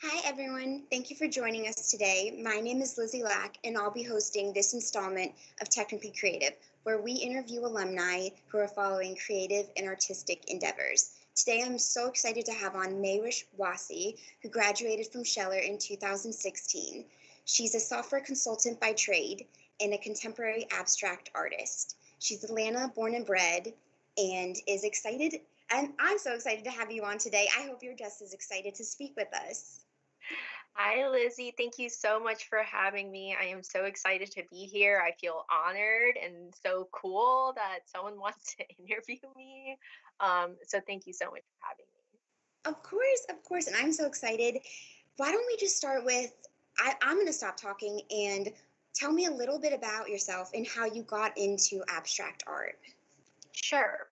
Hi, everyone. Thank you for joining us today. My name is Lizzie Lack, and I'll be hosting this installment of Technically Creative, where we interview alumni who are following creative and artistic endeavors. Today, I'm so excited to have on Mehwish Wasi, who graduated from Scheller in 2016. She's a software consultant by trade and a contemporary abstract artist. She's Atlanta born and bred and is excited. And I'm so excited to have you on today. I hope you're just as excited to speak with us. Hi, Lizzie. Thank you so much for having me. I am so excited to be here. I feel honored and so cool that someone wants to interview me. So thank you so much for having me. Of course, of course. And I'm so excited. Why don't we just start with I'm going to stop talking and tell me a little bit about yourself and how you got into abstract art. Sure.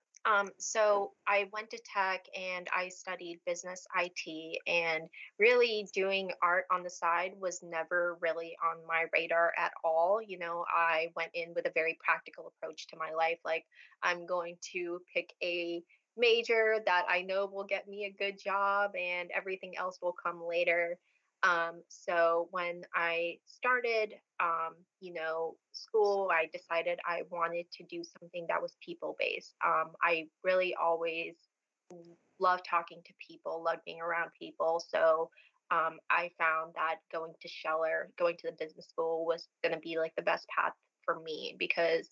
So I went to tech and I studied business IT, and really doing art on the side was never really on my radar at all. I went in with a very practical approach to my life. Like, I'm going to pick a major that I know will get me a good job, and everything else will come later. So when I started, school, I decided I wanted to do something that was people based. I really always loved talking to people, loved being around people. So I found that going to Scheller, going to the business school was going to be like the best path for me because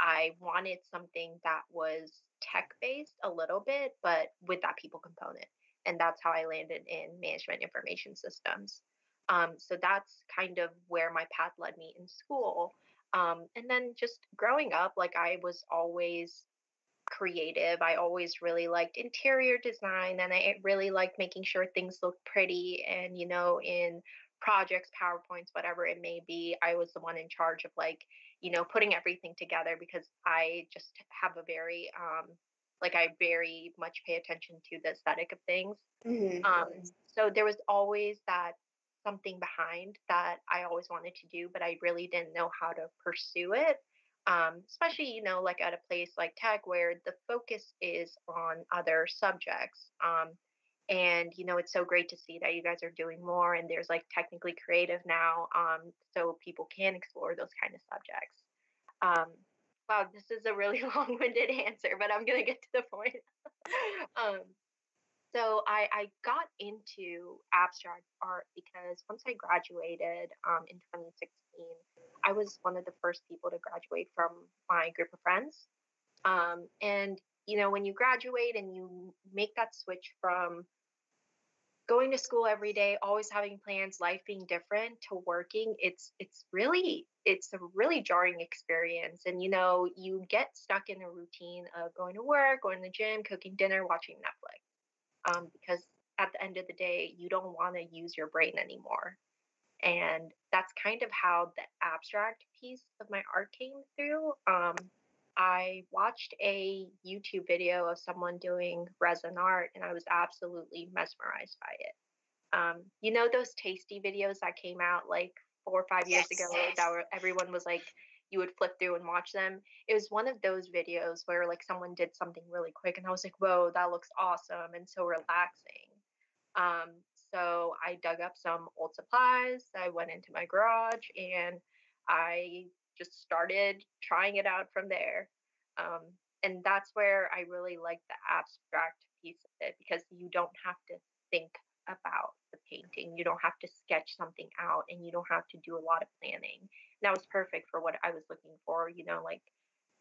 I wanted something that was tech based a little bit, but with that people component. And that's how I landed in management information systems. So that's kind of where my path led me in school. And then just growing up, like, I was always creative. I always really liked interior design, and I really liked making sure things looked pretty. And, in projects, PowerPoints, whatever it may be, I was the one in charge of, like, putting everything together because I just have a very, like, I very much pay attention to the aesthetic of things. Hmm. So there was always that something behind that I always wanted to do, but I really didn't know how to pursue it. Especially, like at a place like tech where the focus is on other subjects. And, it's so great to see that you guys are doing more and there's like technically creative now. So people can explore those kind of subjects. Um, wow, this is a really long winded answer, but I'm going to get to the point. um, so I got into abstract art because once I graduated in 2016, I was one of the first people to graduate from my group of friends. And when you graduate and you make that switch from going to school every day, always having plans, life being different, to working, it's a really jarring experience. And you get stuck in a routine of going to work, going to the gym, cooking dinner, watching Netflix, because at the end of the day, you don't want to use your brain anymore. And that's kind of how the abstract piece of my art came through. I watched a YouTube video of someone doing resin art, and I was absolutely mesmerized by it. Those tasty videos that came out like 4 or 5 years ago that were everyone was like, you would flip through and watch them. It was one of those videos where like someone did something really quick, and I was like, whoa, that looks awesome and so relaxing. So I dug up some old supplies. I went into my garage and I just started trying it out from there. And that's where I really like the abstract piece of it because you don't have to think about the painting. You don't have to sketch something out and you don't have to do a lot of planning. And that was perfect for what I was looking for, like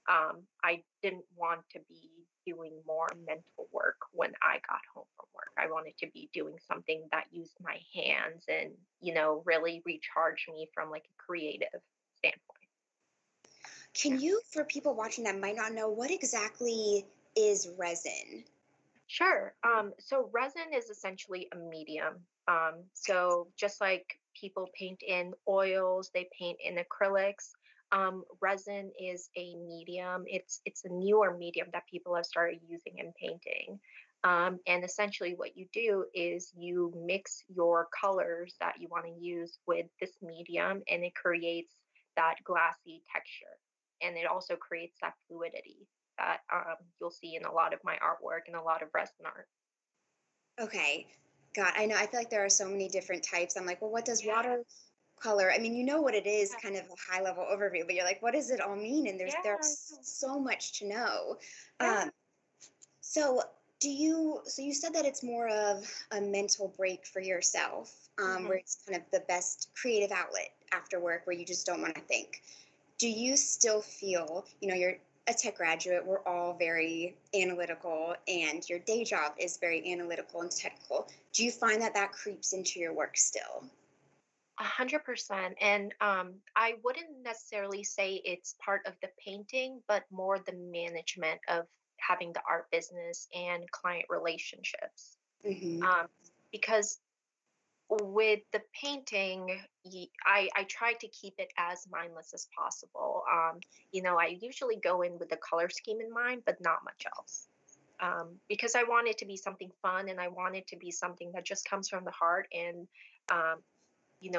I didn't want to be doing more mental work when I got home from work. I wanted to be doing something that used my hands and, really recharge me from like a creative standpoint. Can you, for people watching that might not know, what exactly is resin? Sure. So resin is essentially a medium. So just like people paint in oils, they paint in acrylics. Resin is a medium. It's a newer medium that people have started using in painting. And essentially, what you do is you mix your colors that you want to use with this medium, and it creates that glassy texture. And it also creates that fluidity that you'll see in a lot of my artwork and a lot of resin art. Okay. God, I know. I feel like there are so many different types. I'm like, well, what does Yeah, watercolor? I mean, you know what it is, yeah, kind of a high level overview, but you're like, what does it all mean? And yeah, there's so much to know. yeah. Um, so so you said that it's more of a mental break for yourself, where Hmm. it's kind of the best creative outlet after work, where you just don't want to think. Do you still feel, you're a tech graduate, we're all very analytical, and your day job is very analytical and technical. Do you find that that creeps into your work still? 100%. And I wouldn't necessarily say it's part of the painting, but more the management of having the art business and client relationships. Hmm. Um, because with the painting, I try to keep it as mindless as possible. I usually go in with the color scheme in mind, but not much else. Because I want it to be something fun and I want it to be something that just comes from the heart. And um,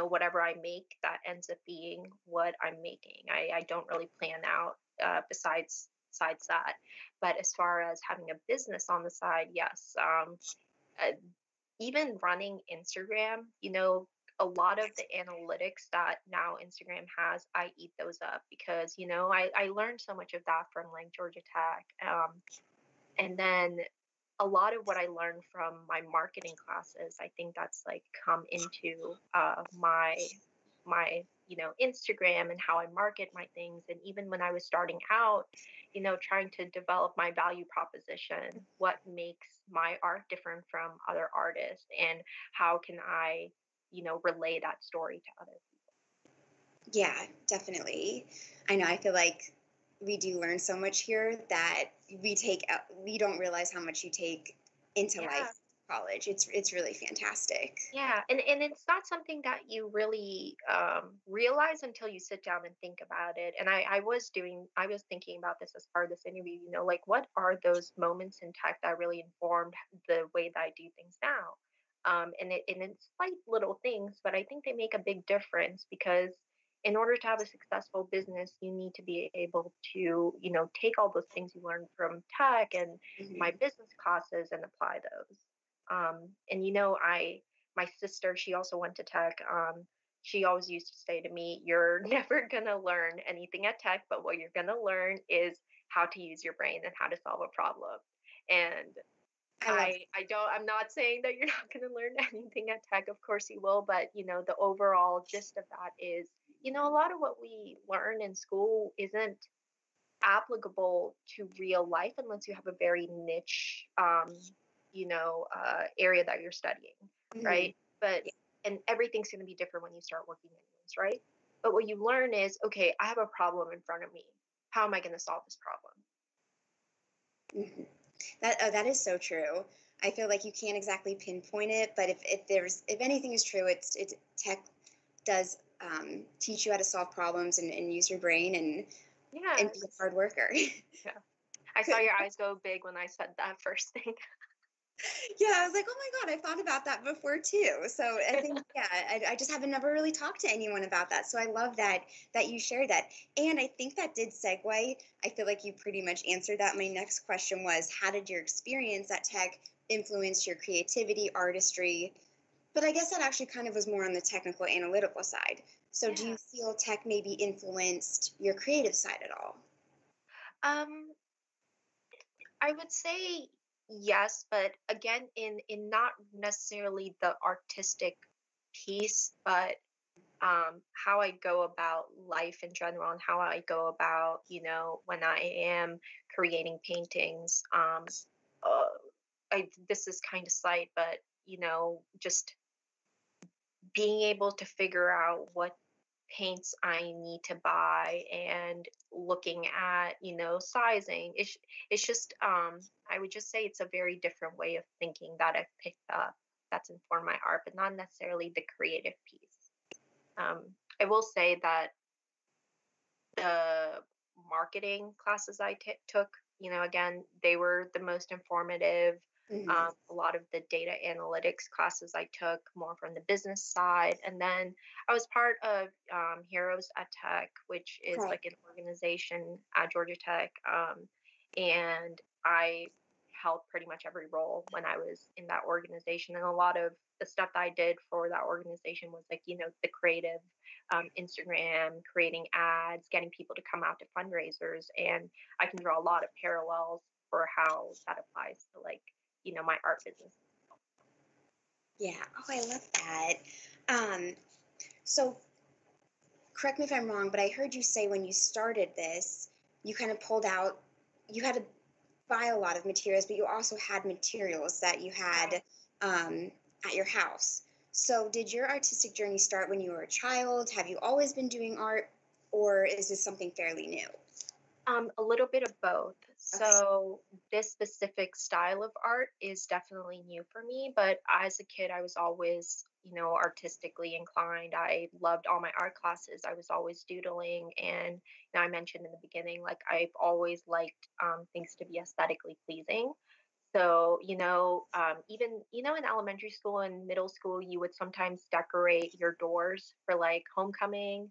whatever I make, that ends up being what I'm making. I don't really plan out besides that. But as far as having a business on the side, yes. Uh, Even running Instagram, a lot of the analytics that now Instagram has, I eat those up because, I learned so much of that from like Georgia Tech. And then a lot of what I learned from my marketing classes, I think that's like come into my Instagram and how I market my things. And even when I was starting out, trying to develop my value proposition, what makes my art different from other artists, and how can I relay that story to others. Yeah, definitely. I know. I feel like we do learn so much here that we don't realize how much you take into life Yeah. college. It's really fantastic. Yeah, and it's not something that you really realize until you sit down and think about it. And I was thinking about this as part of this interview. Like what are those moments in tech that really informed the way that I do things now? And it's like little things, but I think they make a big difference because in order to have a successful business, you need to be able to take all those things you learned from tech and my Hmm. business classes and apply those. And my sister, she also went to tech. She always used to say to me, "You're never gonna learn anything at tech, but what you're gonna learn is how to use your brain and how to solve a problem." And I love. I'm not saying that you're not gonna learn anything at tech. Of course you will, but the overall gist of that is, a lot of what we learn in school isn't applicable to real life unless you have a very niche area that you're studying, Mhm. right? But and everything's going to be different when you start working anyways, right? But what you learn is, okay, I have a problem in front of me. How am I going to solve this problem? Mhm. That is so true. I feel like you can't exactly pinpoint it, but if anything is true, it's tech does teach you how to solve problems and use your brain and be a Yes. hard worker. Yeah, I saw your eyes go big when I said that first thing. Yeah, I was like, oh my God, I thought about that before too. So I think, yeah, I just haven't never really talked to anyone about that. So I love that you shared that. And I think that did segue. I feel like you pretty much answered that. My next question was, how did your experience at Tech influence your creativity, artistry? But I guess that actually kind of was more on the technical analytical side. So do Yeah. you feel Tech maybe influenced your creative side at all? um I would say yes, but again, in not necessarily the artistic piece, but how I go about life in general and how I go about, when I am creating paintings. Uh, this is kind of slight, but just being able to figure out what paints I need to buy and looking at, sizing. It's just I would just say it's a very different way of thinking that I've picked up that's informed my art, but not necessarily the creative piece. I will say that the marketing classes took, again, they were the most informative. Hmm. A lot of the data analytics classes I took more from the business side. And then I was part of Heroes at Tech, which is Okay. like an organization at Georgia Tech. And I held pretty much every role when I was in that organization. And a lot of the stuff that I did for that organization was like, the creative Instagram, creating ads, getting people to come out to fundraisers. And I can draw a lot of parallels for how that applies to like, my art business. Yeah. Oh, I love that. Um, so correct me if I'm wrong, but I heard you say when you started this, you kind of pulled out, you had to buy a lot of materials, but you also had materials that you had um, at your house. So, did your artistic journey start when you were a child? Have you always been doing art, or is this something fairly new? A little bit of both. Okay. So this specific style of art is definitely new for me, but as a kid, I was always, artistically inclined. I loved all my art classes. I was always doodling, and I mentioned in the beginning, like I've always liked things to be aesthetically pleasing. So, even, in elementary school and middle school, you would sometimes decorate your doors for like homecoming.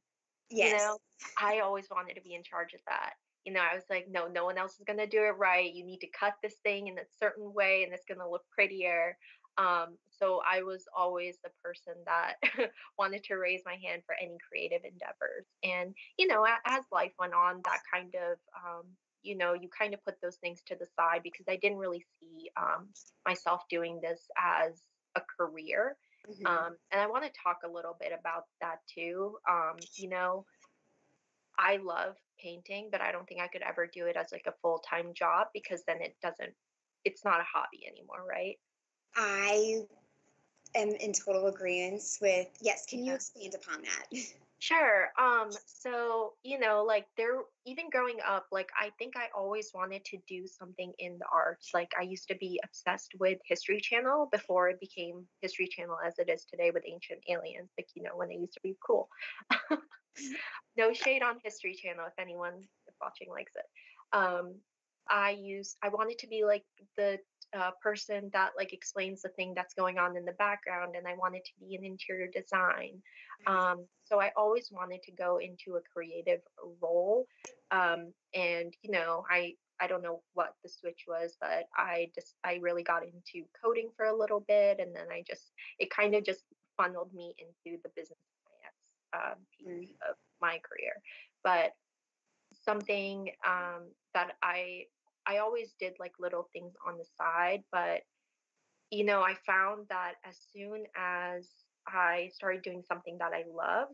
you Yes. know, I always wanted to be in charge of that. I was like, no, no one else is going to do it right. You need to cut this thing in a certain way and it's going to look prettier. So I was always the person that wanted to raise my hand for any creative endeavors. And, as life went on, that kind of, you kind of put those things to the side because I didn't really see myself doing this as a career. Hmm. And I want to talk a little bit about that too. I love painting, but I don't think I could ever do it as like a full-time job because then it's not a hobby anymore, right? I am in total agreement with, yes, can you Yeah. expand upon that? Sure. So, like there, even growing up, like I think I always wanted to do something in the arts. Like I used to be obsessed with History Channel before it became History Channel as it is today with Ancient Aliens, like, when it used to be cool. No shade on History Channel if anyone is watching likes it. Um, I wanted to be like the person that like explains the thing that's going on in the background, and I wanted to be in interior design. So I always wanted to go into a creative role, and I don't know what the switch was, but I really got into coding for a little bit, and then it kind of just funneled me into the business science Mm. piece of my career. But something that I always did like little things on the side, but I found that as soon as I started doing something that I love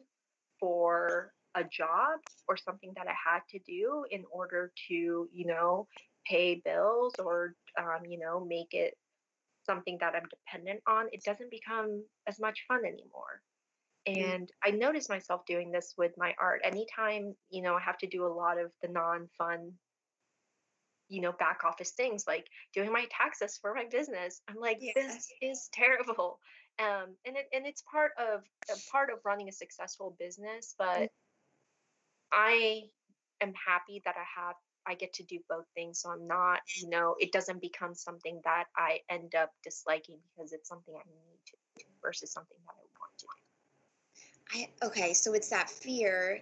for a job or something that I had to do in order to, pay bills or make it something that I'm dependent on, it doesn't become as much fun anymore. Mm. And I notice myself doing this with my art. Anytime, I have to do a lot of the non-fun, back office things like doing my taxes for my business. I'm like, Yeah. this is terrible. And it's part of running a successful business, Mm. but I am happy that I get to do both things. So I'm not, it doesn't become something that I end up disliking because it's something I need to do versus something that I want to do. Okay, so it's that fear,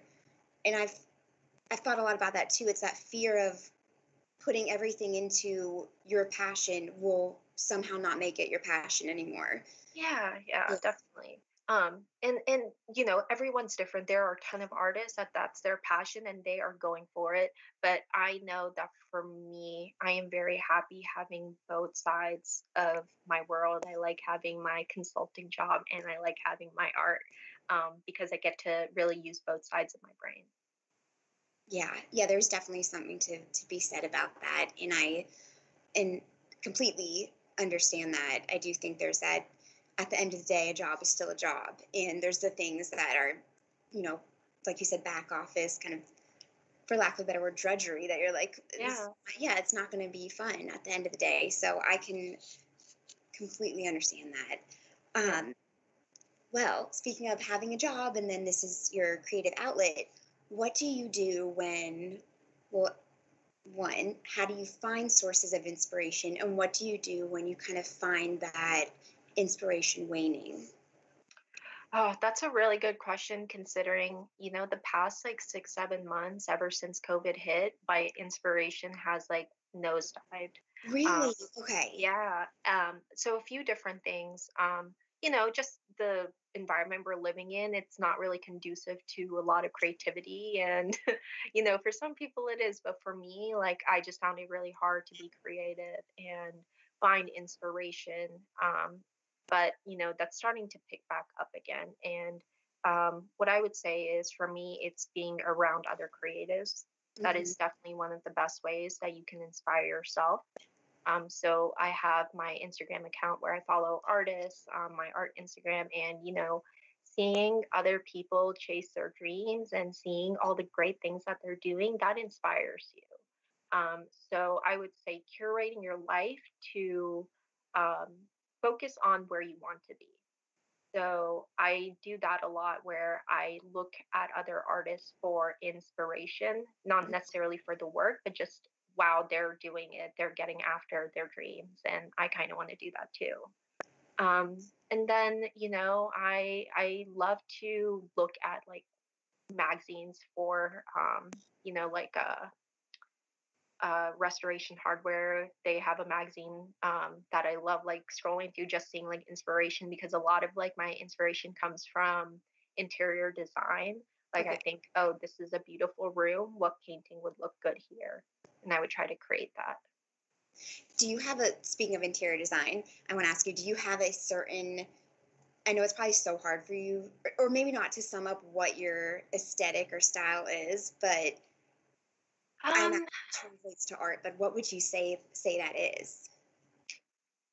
and I've thought a lot about that too. It's that fear of putting everything into your passion will somehow not make it your passion anymore. Yeah, yeah, Yeah. definitely. And everyone's different. There are a ton of artists that's their passion and they are going for it. But I know that for me, I am very happy having both sides of my world. I like having my consulting job and I like having my art, because I get to really use both sides of my brain. Yeah, yeah, there's definitely something to be said about that, and I and completely understand that. I do think there's that at the end of the day, a job is still a job, and there's the things that are, you know, like you said, back office, kind of, for lack of a better word, drudgery. That you're like, Yeah. yeah, it's not going to be fun at the end of the day. So I can completely understand that. Yeah. Well, speaking of having a job and then this is your creative outlet, what do you do when, well, one, how do you find sources of inspiration? And what do you do when you kind of find that inspiration waning? Oh, that's a really good question considering, the past like 6, 7 months ever since COVID hit, my inspiration has like nosedived. Um, Really? Okay. yeah. So a few different things. Just the environment we're living in, it's not really conducive to a lot of creativity. And, for some people it is, but for me, like, I just found it really hard to be creative and find inspiration. But, that's starting to pick back up again. And what I would say is, for me, it's being around other creatives. That Hmm. is definitely one of the best ways that you can inspire yourself. So I have my Instagram account where I follow artists on my art Instagram, and seeing other people chase their dreams and seeing all the great things that they're doing, that inspires you. So I would say curating your life to um, focus on where you want to be. So I do that a lot where I look at other artists for inspiration, not necessarily for the work, but just wow, they're doing it, they're getting after their dreams, and I kind of want to do that too. And then, I love to look at like magazines for like restoration hardware. They have a magazine that I love, like scrolling through, just seeing like inspiration, because a lot of like my inspiration comes from interior design. Like, I Okay. think, oh, this is a beautiful room. What painting would look good here? And I would try to create that. Do you have speaking of interior design, I want to ask you, do you have a certain, I know it's probably so hard for you, or maybe not to sum up what your aesthetic or style is, but I imagine Um, it translates to art, but what would you say that is?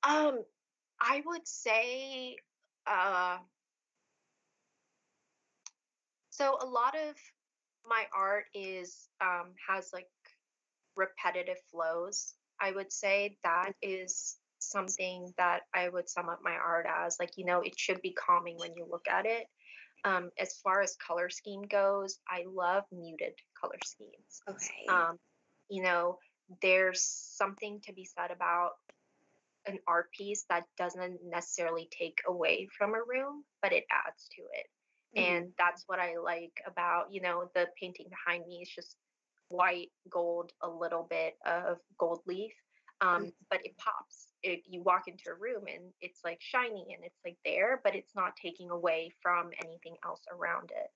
um, I would say, uh, so a lot of my art is has like repetitive flows. I would say that is something that I would sum up my art as. Like, it should be calming when you look at it. As far as color scheme goes, I love muted color schemes. Okay. Um, you know, there's something to be said about an art piece that doesn't necessarily take away from a room, but it adds to it. Hmm. And that's what I like about, the painting behind me is just white, gold, a little bit of gold leaf. But it pops. You walk into a room and it's like shiny and it's like there, but it's not taking away from anything else around it.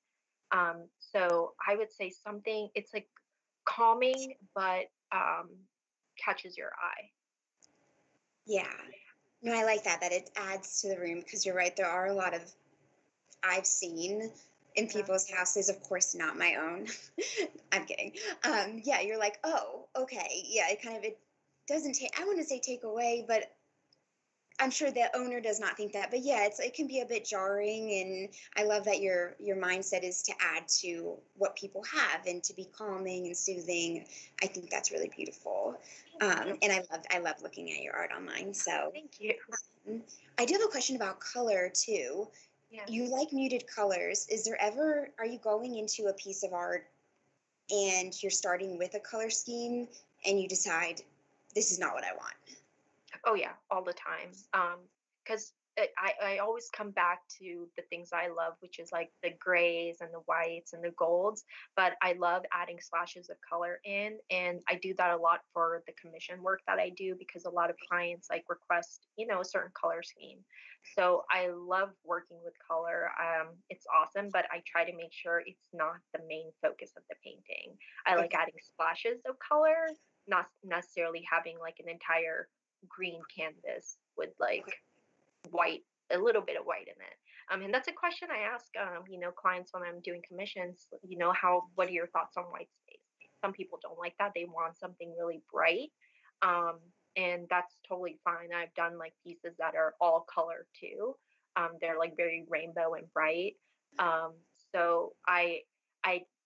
So I would say something, it's like calming, but catches your eye. Yeah. No, I like that it adds to the room because you're right. There are a lot of I've seen in Yeah. people's houses, of course, not my own. I'm kidding. Yeah, you're like, oh, okay. Yeah, it doesn't take, I wouldn't say take away, but I'm sure the owner does not think that. But yeah, it can be a bit jarring. And I love that your mindset is to add to what people have and to be calming and soothing. I think that's really beautiful. Thank you. And I love looking at your art online. So Thank you. um, I do have a question about color too. Yeah. You like muted colors. Are you going into a piece of art and you're starting with a color scheme and you decide this is not what I want? Oh yeah, all the time. Because I always come back to the things I love, which is like the grays and the whites and the golds. But I love adding splashes of color in, and I do that a lot for the commission work that I do, because a lot of clients like request, a certain color scheme. So I love working with color. It's awesome, but I try to make sure it's not the main focus of the painting. I like Okay. adding splashes of color, not necessarily having like an entire green canvas with like Okay. white, a little bit of white in it. And that's a question I ask, clients when I'm doing commissions. What are your thoughts on white space? Some people don't like that; they want something really bright, um, and that's totally fine. I've done like pieces that are all color too. They're like very rainbow and bright. Um, so I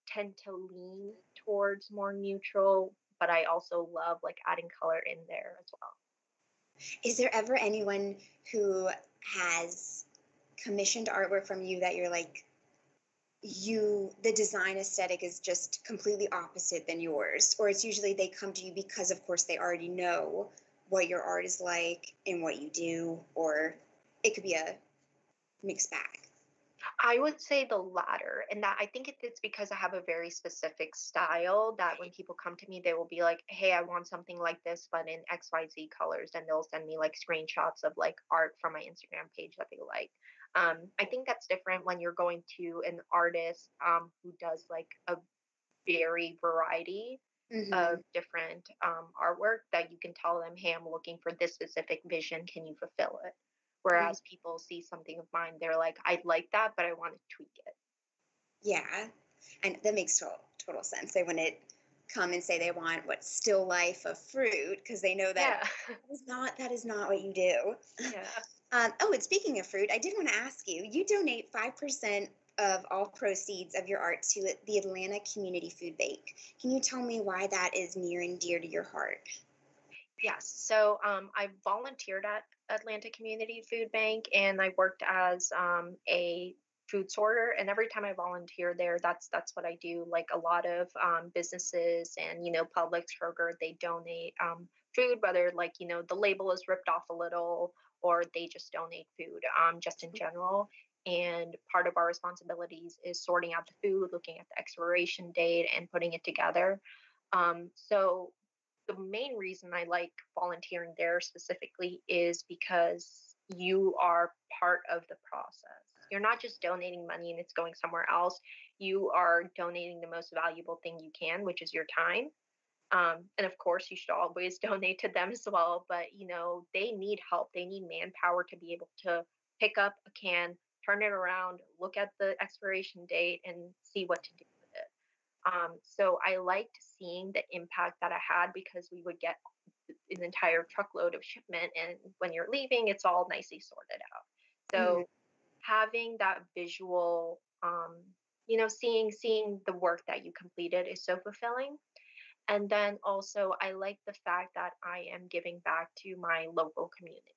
tend to lean towards more neutral, but I also love like adding color in there as well. Is there ever anyone who has commissioned artwork from you that you're like, the design aesthetic is just completely opposite than yours? Or it's usually they come to you because, of course, they already know what your art is like and what you do, or it could be a mixed bag. I would say the latter, and that I think it's because I have a very specific style that when people come to me, they will be like, "Hey, I want something like this, but in XYZ colors," and they'll send me like screenshots of like art from my Instagram page that they like. I think that's different when you're going to an artist who does like a very variety Hmm. of different artwork that you can tell them, hey, I'm looking for this specific vision. Can you fulfill it? Whereas people see something of mine, they're like, I like that, but I want to tweak it. Yeah, and that makes total sense. They want to come and say they want what still life of fruit because they know that Yeah. that is not what you do. Yeah. Oh, and speaking of fruit, I did want to ask you. You donate 5% of all proceeds of your art to the Atlanta Community Food Bank. Can you tell me why that is near and dear to your heart? Yes. So I volunteered at Atlanta Community Food Bank and I worked as a food sorter. And every time I volunteer there, that's what I do. Like a lot of businesses and Publix, Kroger, they donate food, whether like the label is ripped off a little or they just donate food just in general. And part of our responsibilities is sorting out the food, looking at the expiration date, and putting it together. So the main reason I like volunteering there specifically is because you are part of the process. You're not just donating money and it's going somewhere else. You are donating the most valuable thing you can, which is your time. And of course, you should always donate to them as well. But they need help. They need manpower to be able to pick up a can, turn it around, look at the expiration date, and see what to do with it. So I liked seeing the impact that I had because we would get an entire truckload of shipment, and when you're leaving, it's all nicely sorted out. Mhm. So having that visual, seeing the work that you completed is so fulfilling. And then also, I like the fact that I am giving back to my local community.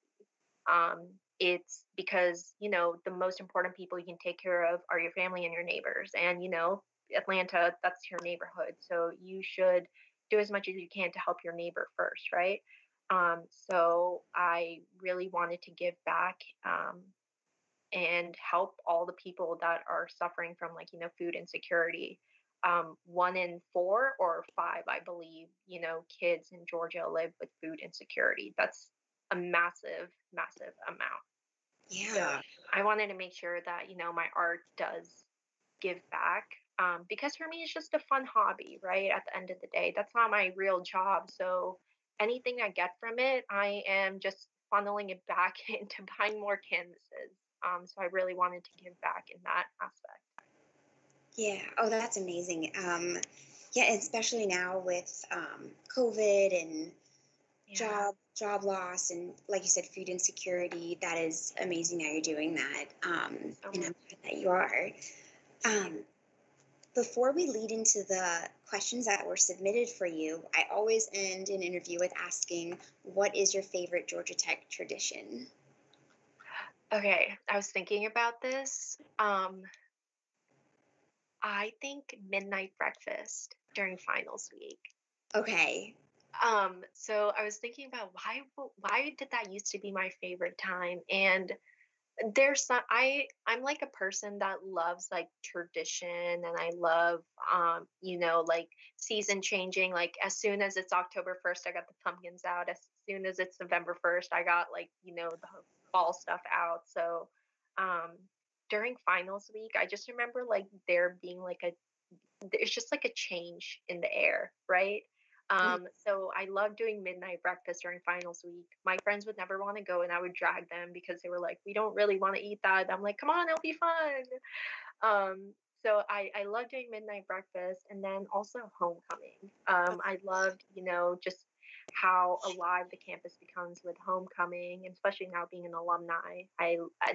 It's because, the most important people you can take care of are your family and your neighbors. And, Atlanta, that's your neighborhood. So you should do as much as you can to help your neighbor first, right? So I really wanted to give back and help all the people that are suffering from like, food insecurity. One in four or five, I believe, kids in Georgia live with food insecurity. That's a massive, massive amount. So Yeah. I wanted to make sure that, my art does give back. Because for me, it's just a fun hobby, right? At the end of the day, that's not my real job. So anything I get from it, I am just funneling it back into buying more canvases. So I really wanted to give back in that aspect. Yeah. Oh, that's amazing. Yeah, especially now with COVID and Yeah. job loss and like you said, food insecurity. That is amazing that you're doing that. Thank you so And I'm much. glad that you are. Thank you. Um, Before we lead into the questions that were submitted for you, I always end an interview with asking, what is your favorite Georgia Tech tradition? Okay, I was thinking about this. I think midnight breakfast during finals week. Okay. So I was thinking about why did that used to be my favorite time? And there's some I'm like a person that loves like tradition and I love like season changing. Like as soon as it's October 1st, I got the pumpkins out. As soon as it's November 1st, I got like, the fall stuff out. So um during finals week, I just remember like there being like it's just like a change in the air, right? Mm. So I love doing midnight breakfast during finals week. My friends would never want to go, and I would drag them because they were like, "We don't really want to eat that." I'm like, "Come on, it'll be fun." So I love doing midnight breakfast, and then also homecoming. I loved, just how alive the campus becomes with homecoming, and especially now being an alumni.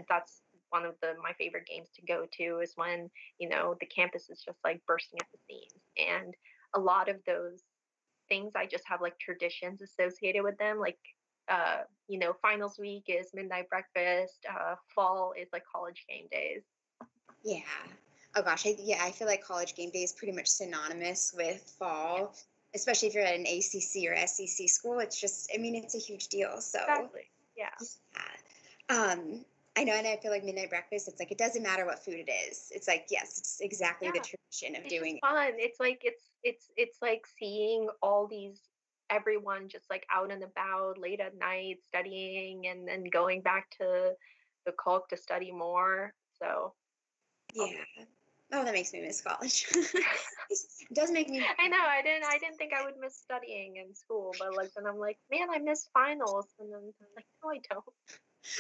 That's one of my favorite games to go to is when the campus is just like bursting at the seams, and a lot of those things I just have like traditions associated with them, like finals week is midnight breakfast, fall is like college game days. Yeah. Oh gosh, yeah, I feel like college game day is pretty much synonymous with Yeah, fall, especially if you're at an ACC or SEC school. It's just, I mean, it's a huge deal. So, exactly. Yeah. yeah. Um, I know, and I feel like midnight breakfast, it's like, it doesn't matter what food it is. It's like, yes, it's exactly the Yeah, tradition of it's just doing it. fun. It's like it's like seeing all these everyone just like out and about late at night studying and then going back to the cook to study more. So all Yeah. good. Oh, that makes me miss college. It does make me. I know I didn't think I would miss studying in school, but like then I'm like, man, I miss finals, and then I'm like, no, I don't.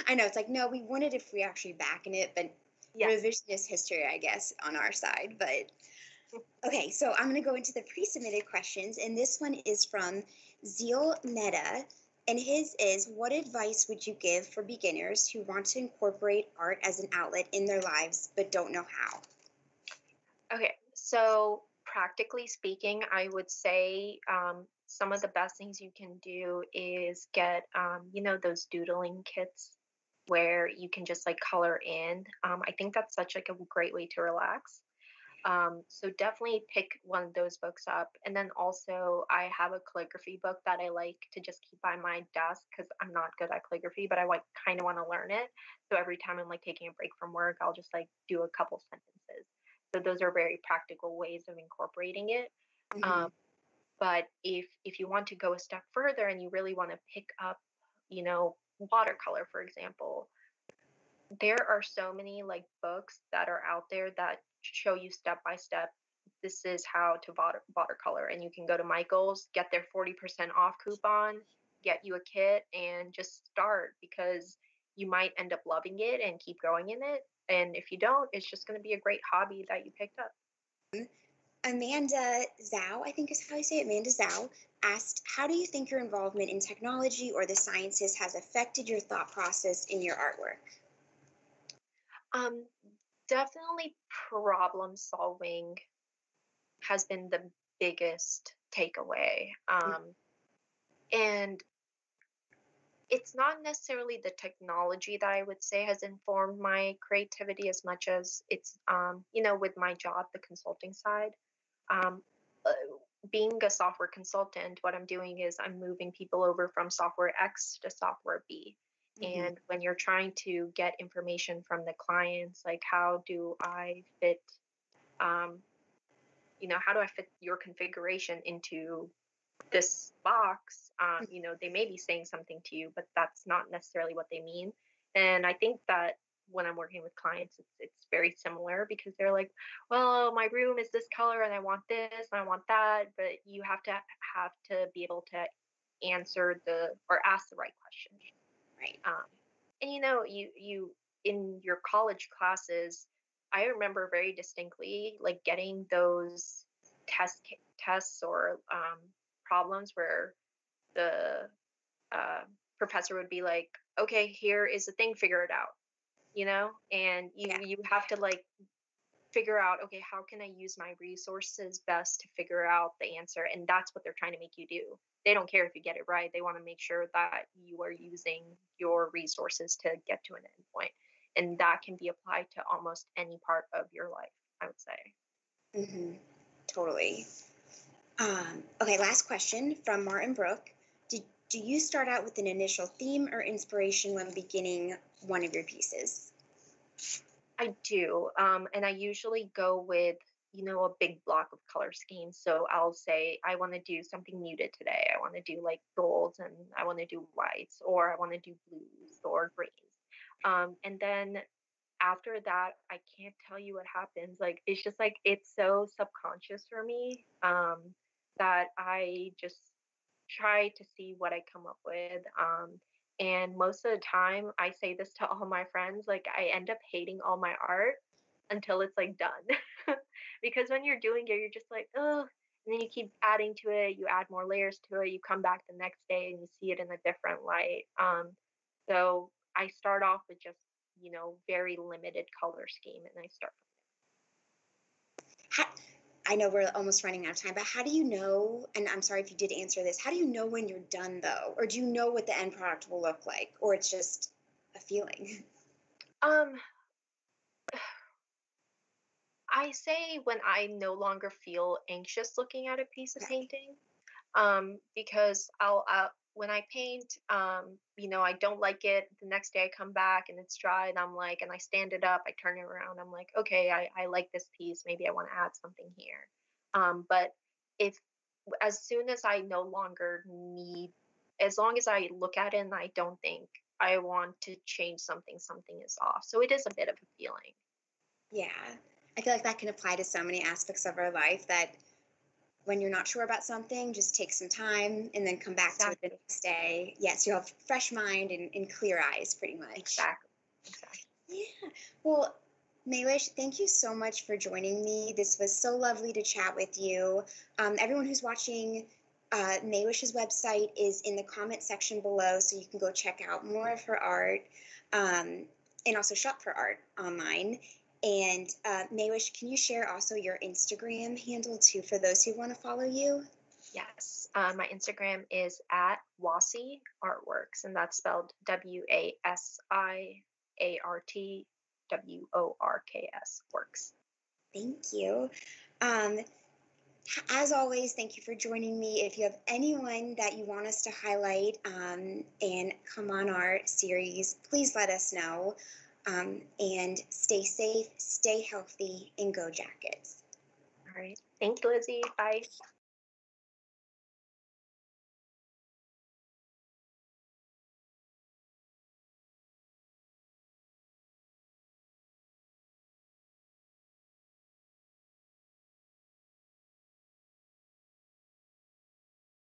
I know, it's like, no, we won it if we actually back in it, but Yeah. revisionist history, I guess, on our side. But okay, so I'm going to go into the pre-submitted questions, and this one is from Zeal Netta, and his is, what advice would you give for beginners who want to incorporate art as an outlet in their lives but don't know how? Okay, so practically speaking, I would say some of the best things you can do is get, those doodling kits where you can just like color in. I think that's such like a great way to relax. So definitely pick one of those books up. And then also I have a calligraphy book that I like to just keep by my desk because I'm not good at calligraphy, but I like kind of want to learn it. So every time I'm like taking a break from work, I'll just like do a couple sentences. So those are very practical ways of incorporating it. Hmm. Um, but if you want to go a step further and you really want to pick up, watercolor, for example, there are so many like books that are out there that show you step by step, this is how to watercolor, and you can go to Michael's, get their 40% off coupon, get you a kit, and just start, because you might end up loving it and keep growing in it, and if you don't, it's just going to be a great hobby that you picked up. Amanda Zhao, I think is how you say it, Amanda Zhao, asked, how do you think your involvement in technology or the sciences has affected your thought process in your artwork? um Definitely problem solving has been the biggest takeaway. And it's not necessarily the technology that I would say has informed my creativity as much as it's, with my job, the consulting side. Um, uh, Being a software consultant, what I'm doing is I'm moving people over from software X to software B. Hmm. And when you're trying to get information from the clients, like how do I fit, um, how do I fit your configuration into this box, they may be saying something to you, but that's not necessarily what they mean. And I think that when I'm working with clients, it's very similar, because they're like, well, my room is this color and I want this and I want that, but you have to be able to answer the or ask the right questions. Right. Um, and you in your college classes, I remember very distinctly like getting those tests or problems where the uh, professor would be like, "Okay, here is the thing, figure it out," and you Yeah. you have to like figure out, okay, how can I use my resources best to figure out the answer? And that's what they're trying to make you do. They don't care if you get it right. They want to make sure that you are using your resources to get to an endpoint. And that can be applied to almost any part of your life, I would say. Hmm. Totally. Okay, last question from Martin Brook. Do you start out with an initial theme or inspiration when beginning one of your pieces? I do. And I usually go with, a big block of color schemes. So I'll say, I want to do something muted today. I want to do like golds, and I want to do whites, or I want to do blues or greens. And then after that, I can't tell you what happens. Like, it's just like, it's so subconscious for me, that I just try to see what I come up with. And most of the time, I say this to all my friends, like, I end up hating all my art until it's like done. Because when you're doing it, you're just like, oh, and then you keep adding to it, you add more layers to it, you come back the next day and you see it in a different light. So I start off with just, very limited color scheme, and I start How, I know we're almost running out of time, but how do you know? And I'm sorry if you did answer this. How do you know when you're done, though? Or do you know what the end product will look like? Or it's just a feeling? from there. I say when I no longer feel anxious looking at a piece of Okay. painting. because I'll when I paint, I don't like it. The next day I come back and it's dry, and I'm like, and I stand it up, I turn it around, I'm like, okay, I like this piece. Maybe I want to add something here. But if as soon as I no longer need, as long as I look at it and I don't think I want to change something, something is off. So it is a bit of a feeling. Yeah. I feel like that can apply to so many aspects of our life that when you're not sure about something, just take some time and then come back to it the Exactly. next day. Yes, you have fresh mind and clear eyes, pretty much. Exactly. Exactly. Yeah. Well, Mehwish, thank you so much for joining me. This was so lovely to chat with you. Everyone who's watching, Mehwish's website is in the comment section below, so you can go check out more of her art um, and also shop for art online. And Mehwish, can you share also your Instagram handle too for those who want to follow you? Yes. My Instagram is at Wasi Artworks, and that's spelled WASIARTWORKS works. Thank you. Um, As always, thank you for joining me. If you have anyone that you want us to highlight and come on our series, please let us know. And stay safe, stay healthy, and go Jackets. All right. Thank you, Lizzie. Bye.